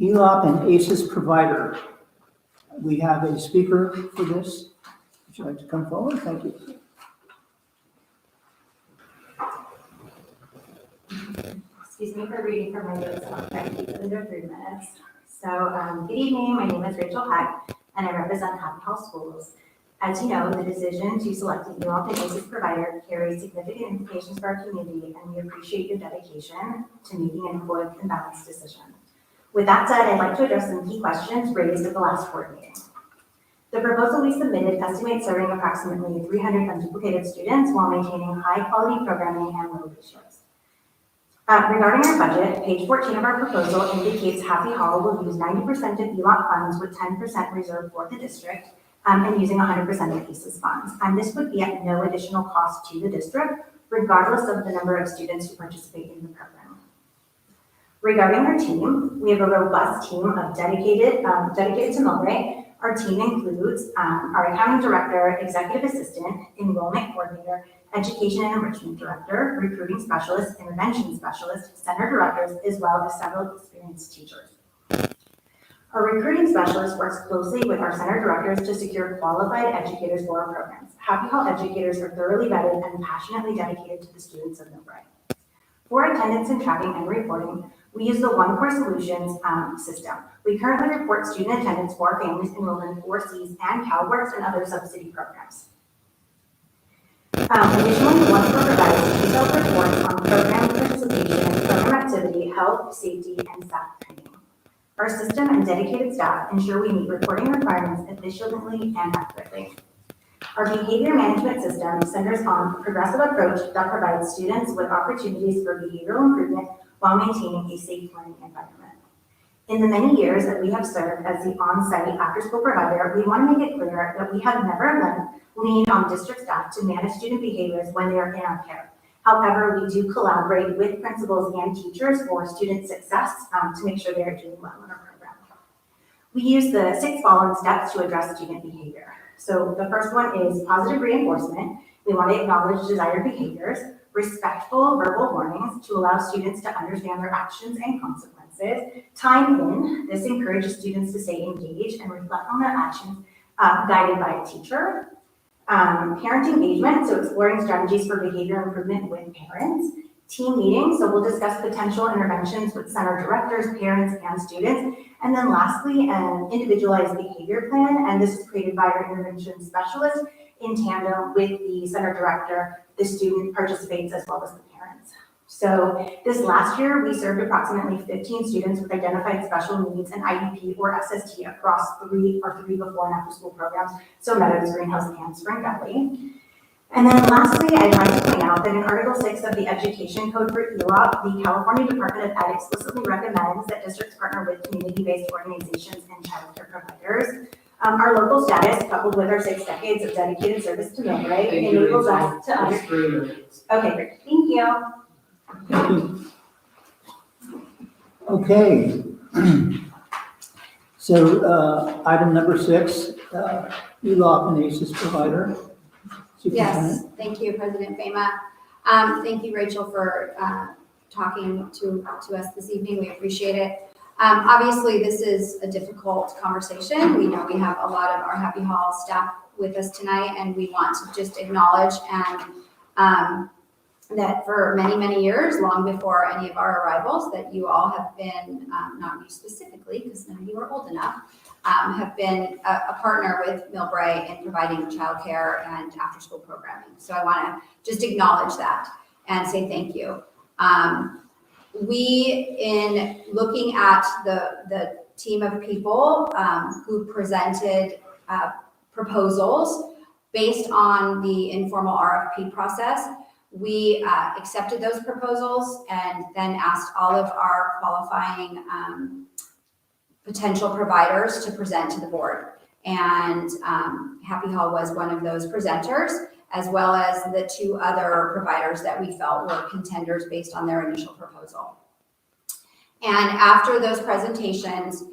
ELOP and ASES provider. We have a speaker for this. Would you like to come forward? Thank you. Excuse me for reading from my notes. I'll try to keep it under 3 minutes. So, good evening. My name is Rachel Heck, and I represent Happy Hall Schools. As you know, the decision to select an ELOP and ASES provider carries significant implications for our community, and we appreciate your dedication to making an informed and balanced decision. With that said, I'd like to address some key questions raised at the last board meeting. The proposal we submitted estimates serving approximately 300 unduplicated students while maintaining high-quality programming and low ratios. Regarding our budget, page 14 of our proposal indicates Happy Hall will use 90% of ELOP funds with 10% reserved for the district and using 100% of ASES funds. And this would be at no additional cost to the district, regardless of the number of students who participate in the program. Regarding our team, we have a robust team of dedicated to Millbrae. Our team includes our accounting director, executive assistant, enrollment coordinator, education and enrichment director, recruiting specialist, intervention specialist, center directors, as well as several experienced teachers. Our recruiting specialist works closely with our center directors to secure qualified educators for our programs. Happy Hall educators are thoroughly vetted and passionately dedicated to the students of Millbrae. For attendance and tracking and reporting, we use the One Core Solutions system. We currently report student attendance for families enrolled in 4Cs and CalWorks and other subsidy programs. Additionally, One Core provides detailed reports on program participation, program activity, health, safety, and staff training. Our system and dedicated staff ensure we meet reporting requirements efficiently and accurately. Our behavior management system centers on a progressive approach that provides students with opportunities for behavioral improvement while maintaining a safe learning environment. In the many years that we have served as the on-site after-school provider, we want to make it clear that we have never leaned on district staff to manage student behaviors when they are in our care. However, we do collaborate with principals and teachers for student success to make sure they are doing well in our program. We use the 6 following steps to address student behavior. So the first one is positive reinforcement. We want to acknowledge desired behaviors, respectful verbal warnings to allow students to understand their actions and consequences. Time in, this encourages students to stay engaged and reflect on their actions guided by a teacher. Parent engagement, so exploring strategies for behavior improvement with parents. Team meetings, so we'll discuss potential interventions with center directors, parents, and students. And then lastly, an individualized behavior plan, and this is created by our intervention specialist in tandem with the center director. The student participates as well as the parents. So this last year, we served approximately 15 students with identified special needs and IEP or SST across three before and after school programs, so Meadows, Greenhouse, and Spring Valley. And then lastly, I'd like to point out that in Article 6 of the Education Code for ELOP, the California Department of Ed explicitly recommends that districts partner with community-based organizations and childcare providers. Our local status, coupled with our 6 decades of dedicated service to Millbrae, enables us to Okay, great. Thank you. Okay. So item number 6, ELOP and ASES provider. Yes, thank you, President Fema. Thank you, Rachel, for talking to us this evening. We appreciate it. Obviously, this is a difficult conversation. We know we have a lot of our Happy Hall staff with us tonight, and we want to just acknowledge and that for many, many years, long before any of our arrivals, that you all have been, not you specifically, because none of you are old enough, have been a partner with Millbrae in providing childcare and after-school programming. So I want to just acknowledge that and say thank you. We, in looking at the team of people who presented proposals based on the informal RFP process, we accepted those proposals and then asked all of our qualifying potential providers to present to the board. And Happy Hall was one of those presenters, as well as the 2 other providers that we felt were contenders based on their initial proposal. And after those presentations,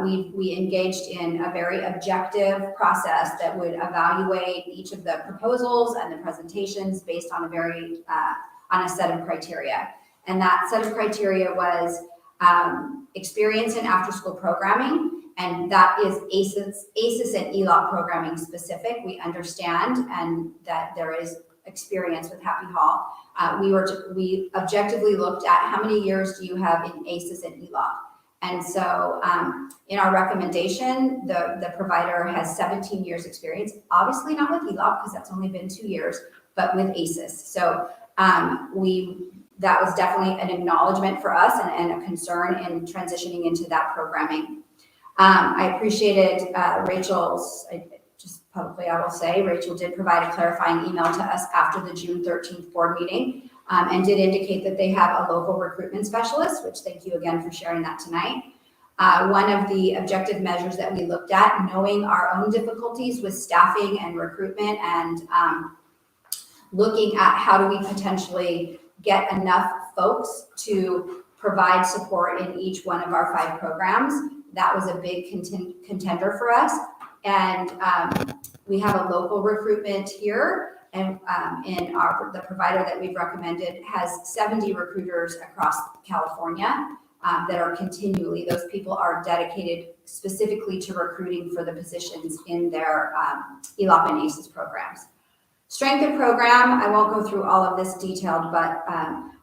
we engaged in a very objective process that would evaluate each of the proposals and the presentations based on a set of criteria. And that set of criteria was experience in after-school programming, and that is ASES and ELOP programming specific. We understand and that there is experience with Happy Hall. We objectively looked at how many years do you have in ASES and ELOP. And so in our recommendation, the provider has 17 years experience, obviously not with ELOP because that's only been 2 years, but with ASES. So that was definitely an acknowledgement for us and a concern in transitioning into that programming. I appreciated Rachel's, just publicly I will say, Rachel did provide a clarifying email to us after the June 13th board meeting and did indicate that they have a local recruitment specialist, which thank you again for sharing that tonight. One of the objective measures that we looked at, knowing our own difficulties with staffing and recruitment and looking at how do we potentially get enough folks to provide support in each one of our 5 programs. That was a big contender for us. And we have a local recruitment here, and the provider that we've recommended has 70 recruiters across California that are continually, those people are dedicated specifically to recruiting for the positions in their ELOP and ASES programs. Strength of program, I won't go through all of this detailed, but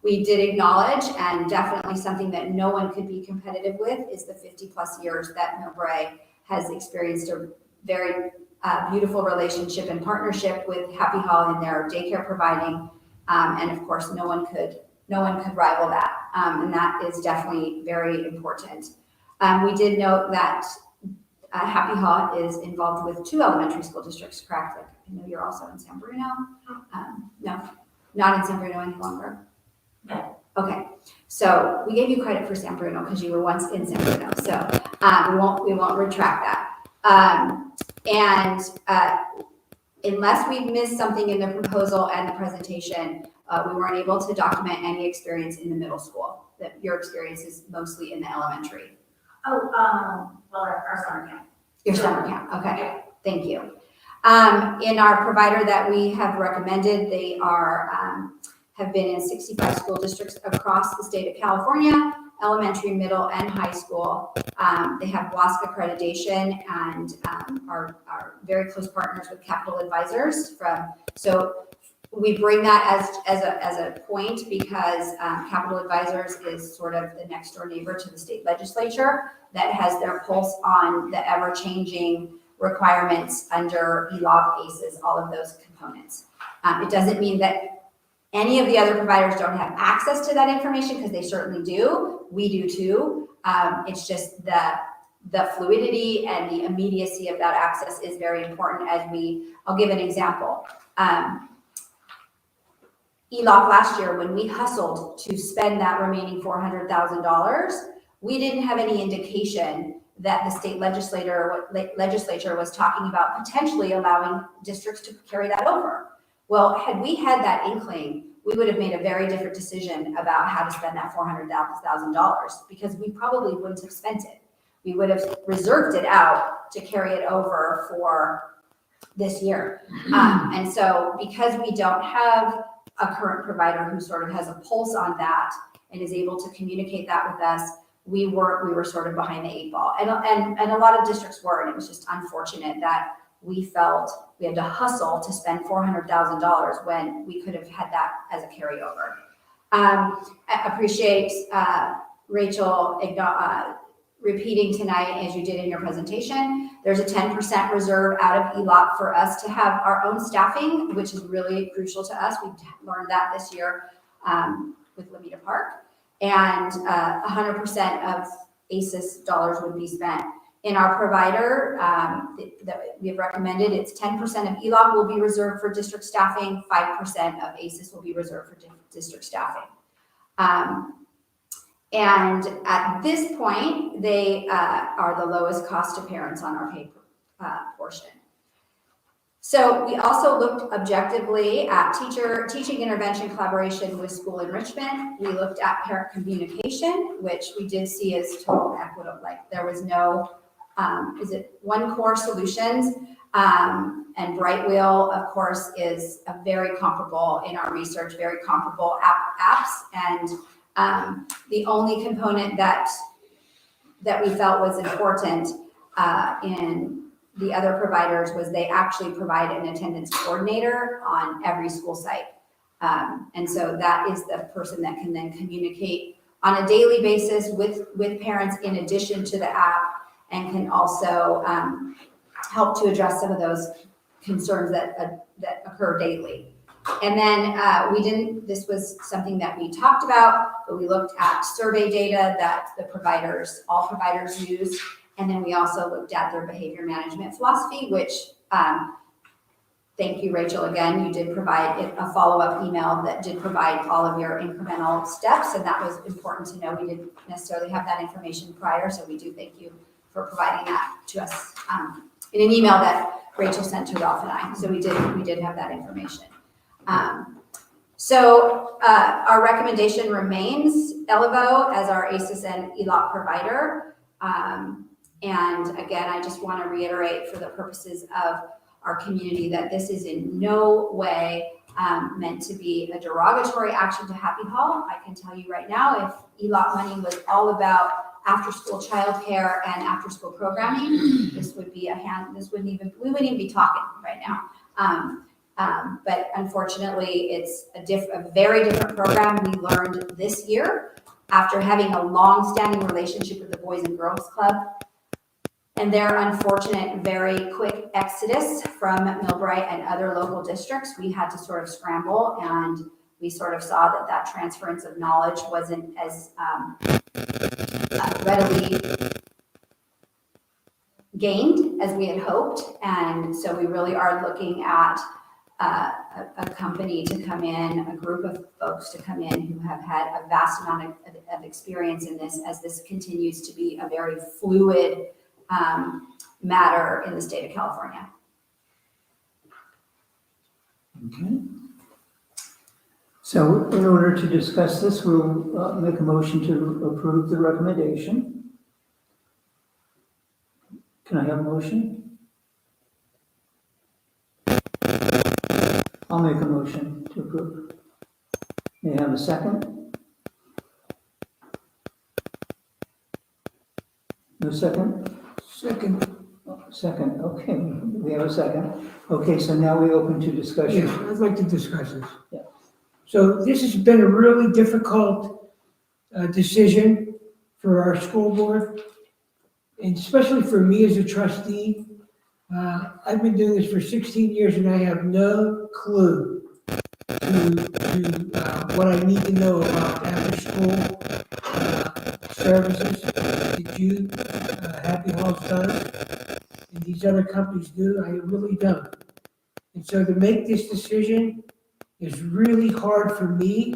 we did acknowledge, and definitely something that no one could be competitive with, is the 50+ years that Millbrae has experienced a very beautiful relationship and partnership with Happy Hall in their daycare providing, and of course, no one could rival that, and that is definitely very important. We did note that Happy Hall is involved with 2 elementary school districts, correct? Like, I know you're also in San Bruno. No, not in San Bruno any longer. No. Okay, so we gave you credit for San Bruno because you were once in San Bruno. So we won't retract that. Unless we missed something in the proposal and the presentation, we weren't able to document any experience in the middle school. That your experience is mostly in the elementary. Oh, well, our summer camp. Your summer camp. Okay, Yeah. thank you. In our provider that we have recommended, they have been in 65 school districts across the state of California, elementary, middle, and high school. They have WASC accreditation and are very close partners with Capital Advisors. So we bring that as a point because Capital Advisors is sort of the next door neighbor to the state legislature that has their pulse on the ever-changing requirements under ELOP, ASES, all of those components. It doesn't mean that any of the other providers don't have access to that information, because they certainly do. We do too. It's just the fluidity and the immediacy of that access is very important I'll give an example. ELOP last year, when we hustled to spend that remaining $400,000, we didn't have any indication that the state legislature was talking about potentially allowing districts to carry that over. Well, had we had that inkling, we would have made a very different decision about how to spend that $400,000, because we probably wouldn't have spent it. We would have reserved it out to carry it over for this year. And so because we don't have a current provider who sort of has a pulse on that and is able to communicate that with us, we were sort of behind the 8 ball. And a lot of districts were, and it was just unfortunate that we felt we had to hustle to spend $400,000 when we could have had that as a carryover. I appreciate Rachel repeating tonight, as you did in your presentation, there's a 10% reserve out of ELOP for us to have our own staffing, which is really crucial to us. We've learned that this year with Lamita Park. And 100% of ASES dollars would be spent. In our provider that we have recommended, it's 10% of ELOP will be reserved for district staffing, 5% of ASES will be reserved for district staffing. And at this point, they are the lowest cost to parents on our paid portion. So we also looked objectively at teaching intervention collaboration with school enrichment. We looked at parent communication, which we did see as total equitable. Like there was no, One Core Solutions, and Bright Wheel, of course, is a very comparable in our research, very comparable apps. And The only component that we felt was important in the other providers was they actually provide an attendance coordinator on every school site. And so that is the person that can then communicate on a daily basis with parents in addition to the app, and can also help to address some of those concerns that occur daily. And then this was something that we talked about, but we looked at survey data that all providers use. And then we also looked at their behavior management philosophy, which, thank you, Rachel, again, you did provide a follow-up email that did provide all of your incremental steps, and that was important to know. We didn't necessarily have that information prior, so we do thank you for providing that to us in an email that Rachel sent to Ralph and I. So we did have that information. So our recommendation remains ELOP as our ASES and ELOP provider. And again, I just want to reiterate for the purposes of our community that this is in no way meant to be a derogatory action to Happy Hall. I can tell you right now, if ELOP money was all about after-school childcare and after-school programming, we wouldn't even be talking right now. But unfortunately, it's a very different program. We learned this year, after having a long-standing relationship with the Boys and Girls Club, and their unfortunate, very quick exodus from Millbrae and other local districts, we had to sort of scramble, and we sort of saw that transference of knowledge wasn't as readily gained as we had hoped. And so we really are looking at a company to come in, a group of folks to come in who have had a vast amount of experience in this, as this continues to be a very fluid matter in the state of California. Okay. So in order to discuss this, we'll make a motion to approve the recommendation. Can I have a motion? I'll make a motion to approve. May I have a second? No second? Second, okay, we have a second. Okay, so now we open to discussion. Yes, I'd like to discuss this. Yeah. So this has been a really difficult decision for our school board, and especially for me as a trustee. I've been doing this for 16 years, and I have no clue to what I need to know about after-school services that you, Happy Halls does, and these other companies do. I really don't. And so to make this decision is really hard for me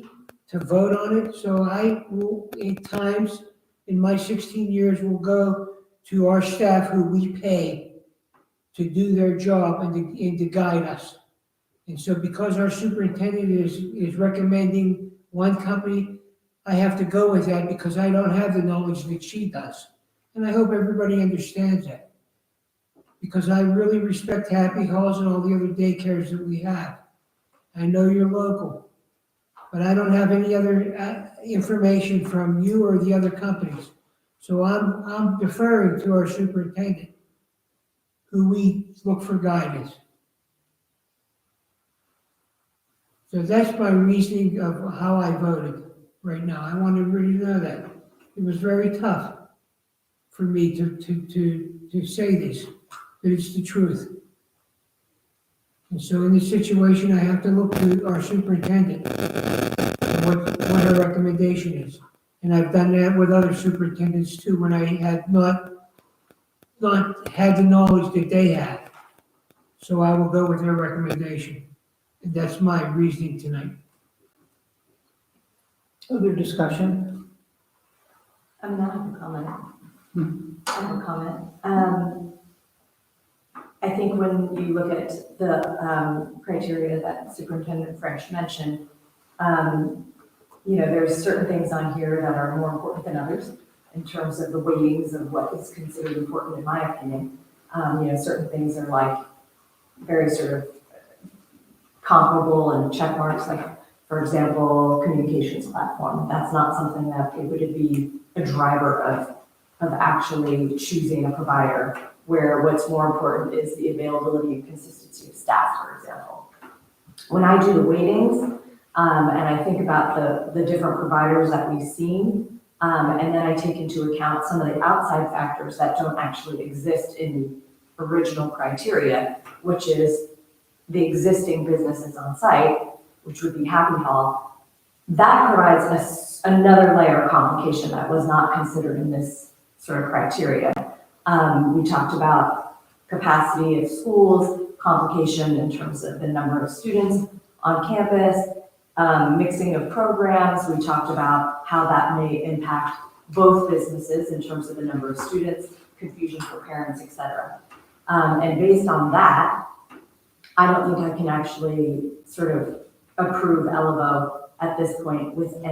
to vote on it. So I will, at times, in my 16 years, will go to our staff who we pay to do their job and to guide us. And so because our superintendent is recommending one company, I have to go with that because I don't have the knowledge that she does. And I hope everybody understands that. Because I really respect Happy Halls and all the other daycares that we have. I know you're local, but I don't have any other information from you or the other companies. So I'm deferring to our superintendent, who we look for guidance. So that's my reasoning of how I voted right now. I want everybody to know that. It was very tough for me to say this, but it's the truth. And so in this situation, I have to look to our superintendent and what her recommendation is. And I've done that with other superintendents too, when I had not had the knowledge that they had. So I will go with their recommendation. And that's my reasoning tonight. Other discussion? I mean, I have a comment. I think when you look at the criteria that Superintendent French mentioned, there's certain things on here that are more important than others in terms of the weightings of what is considered important, in my opinion. Certain things are like very sort of comparable and check marks, like For example, communications platform, that's not something that it would be a driver of actually choosing a provider, where what's more important is the availability and consistency of staff, for example. When I do the weightings, and I think about the different providers that we've seen, and then I take into account some of the outside factors that don't actually exist in the original criteria, which is the existing businesses on site, which would be Happy Hall, that provides us another layer of complication that was not considered in this sort of criteria. We talked about capacity of schools, complication in terms of the number of students on campus, mixing of programs. We talked about how that may impact both businesses in terms of the number of students, confusion for parents, et cetera. And based on that, I don't think I can actually sort of approve ELOP at this point without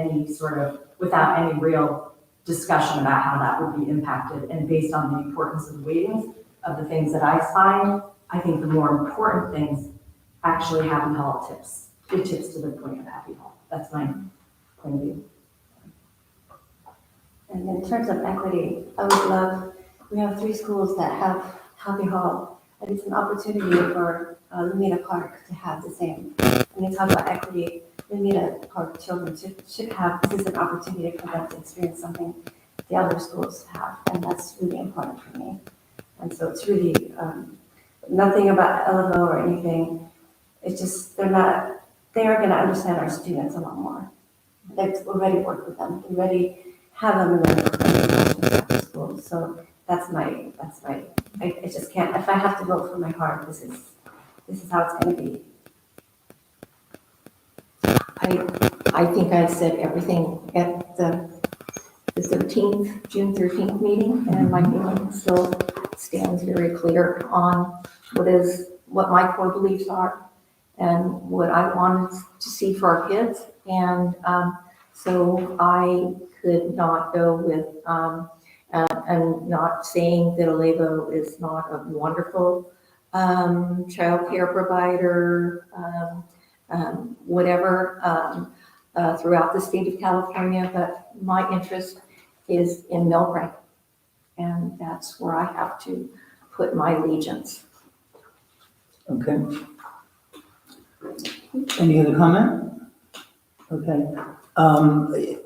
any real discussion about how that would be impacted. And based on the importance of the weightings of the things that I find, I think the more important things actually Happy Hall tips. It tips to the point of Happy Hall. That's my point of view. And in terms of equity, I would love, we have 3 schools that have Happy Hall, and it's an opportunity for Lumina Park to have the same. When you talk about equity, Lumina Park children should have, this is an opportunity for them to experience something the other schools have, and that's really important for me. And so it's really nothing about ELOP or anything. It's just, they are going to understand our students a lot more. They've already worked with them. We already have them in the school. So that's my, I just can't, if I have to vote for my heart, this is how it's going to be. I think I said everything at the 13th, June 13th meeting, and my feeling still stands very clear on what my core beliefs are and what I wanted to see for our kids. And so I could not go with, and not saying that Alevo is not a wonderful childcare provider, whatever, throughout the state of California, but my interest is in Millbrae, and that's where I have to put my allegiance. Okay. Any other comment? Okay.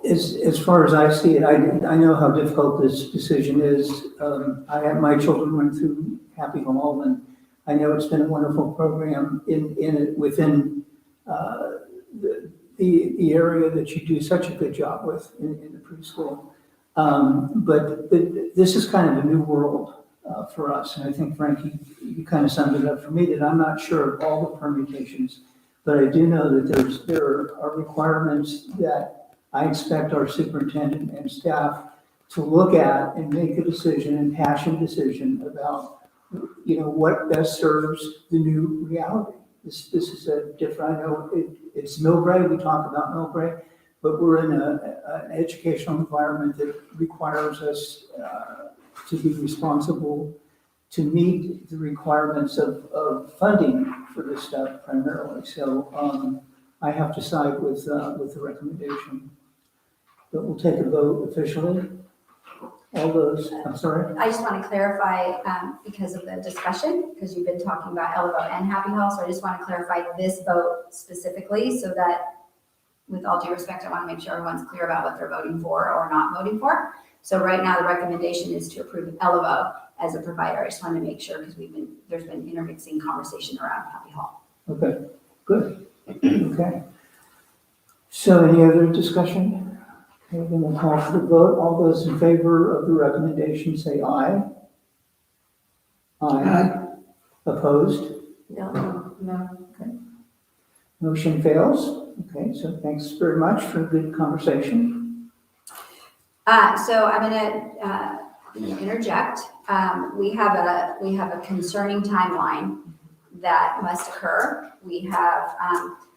As far as I see it, I know how difficult this decision is. My children went through Happy Hall, and I know it's been a wonderful program within the area that you do such a good job with in the preschool. But this is kind of a new world for us. And I think, Frank, you kind of summed it up for me, that I'm not sure of all the permutations, but I do know that there are requirements that I expect our superintendent and staff to look at and make a decision, and passionate decision about, what best serves the new reality. This is a different, I know it's Millbrae, we talk about Millbrae, but we're in an educational environment that requires us to be responsible to meet the requirements of funding for this stuff primarily. So I have to side with the recommendation. But we'll take a vote officially. All those, I'm sorry? I just want to clarify, because of the discussion, because you've been talking about ELOP and Happy Hall, so I just want to clarify this vote specifically, so that, with all due respect, I want to make sure everyone's clear about what they're voting for or not voting for. So right now, the recommendation is to approve ELOP as a provider. I just wanted to make sure, because there's been intermixing conversation around Happy Hall. Okay, good. Okay. So any other discussion? Okay, then we'll call for the vote. All those in favor of the recommendation say aye. Aye. Opposed? No. Okay. Motion fails. Okay, so thanks very much for a good conversation. So I'm going to interject. We have a concerning timeline that must occur. We have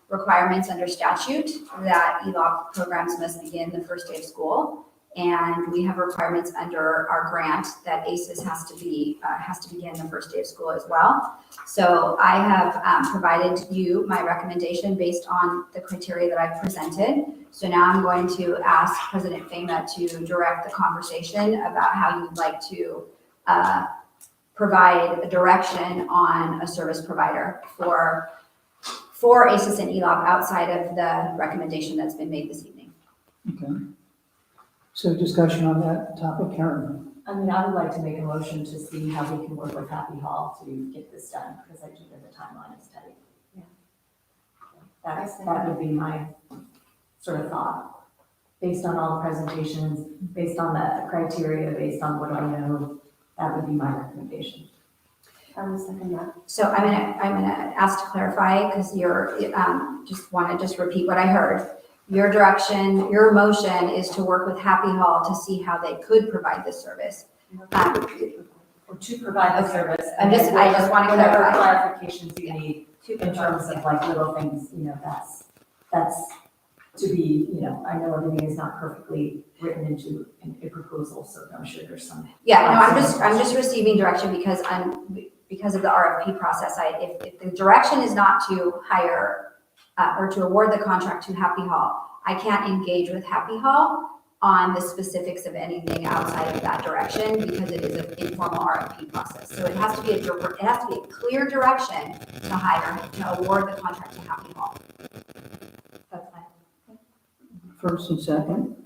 requirements under statute that ELOP programs must begin the first day of school. And we have requirements under our grant that ASES has to begin the first day of school as well. So I have provided you my recommendation based on the criteria that I've presented. So now I'm going to ask President Fema to direct the conversation about how you'd like to provide a direction on a service provider for ASES and ELOP outside of the recommendation that's been made this evening. Okay. So discussion on that topic, Karen? I mean, I would like to make a motion to see how we can work with Happy Hall to get this done, because I do know the timeline is tight. That would be my sort of thought, based on all the presentations, based on the criteria, based on what I know, that would be my recommendation. I will second that. So I'm gonna ask to clarify, because you're, just repeat what I heard. Your direction, your motion is to work with Happy Hall to see how they could provide this service. Or to provide the service. I just want to Whatever clarify. clarifications you need in terms of like little things, that's to be, I know everything is not perfectly written into a proposal, so I'm sure there's some. Yeah, no, I'm just receiving direction because of the RFP process. If the direction is not to hire or to award the contract to Happy Hall, I can't engage with Happy Hall on the specifics of anything outside of that direction because it is an informal RFP process. So it has to be a clear direction to award the contract to Happy Hall. That's fine. First and second,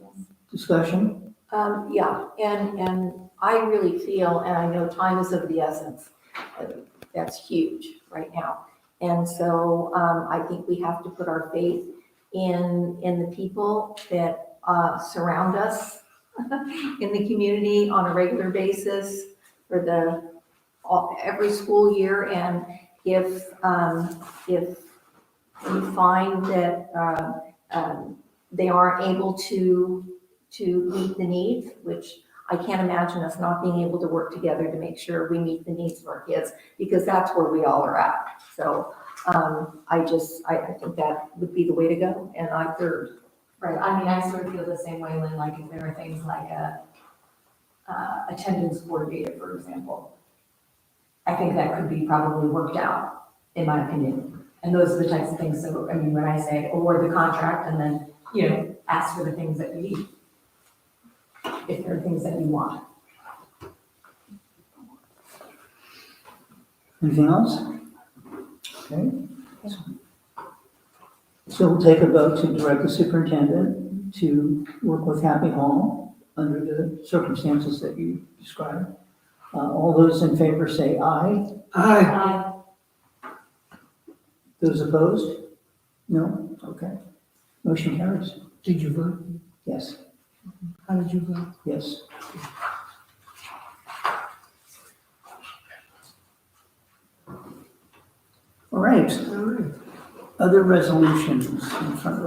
discussion? Yeah, and I really feel, and I know time is of the essence, that's huge right now. And so I think we have to put our faith in the people that surround us in the community on a regular basis for every school year. And if you find that they aren't able to meet the needs, which I can't imagine us not being able to work together to make sure we meet the needs of our kids, because that's where we all are at. So I think that would be the way to go. And I third. Right, I mean, I sort of feel the same way, Lynn, like if there are things like attendance coordinator, for example. I think that could be probably worked out, in my opinion. And those are the types of things, so, I mean, when I say award the contract and then, ask for the things that you need. If there are things that you want. Anything else? Okay. So we'll take a vote to direct the superintendent to work with Happy Hall under the circumstances that you described. All those in favor say aye. Aye. Those opposed? No? Okay. Motion carries. Did you vote? Yes, How did you vote? yes. All right. All right. Other resolutions in front of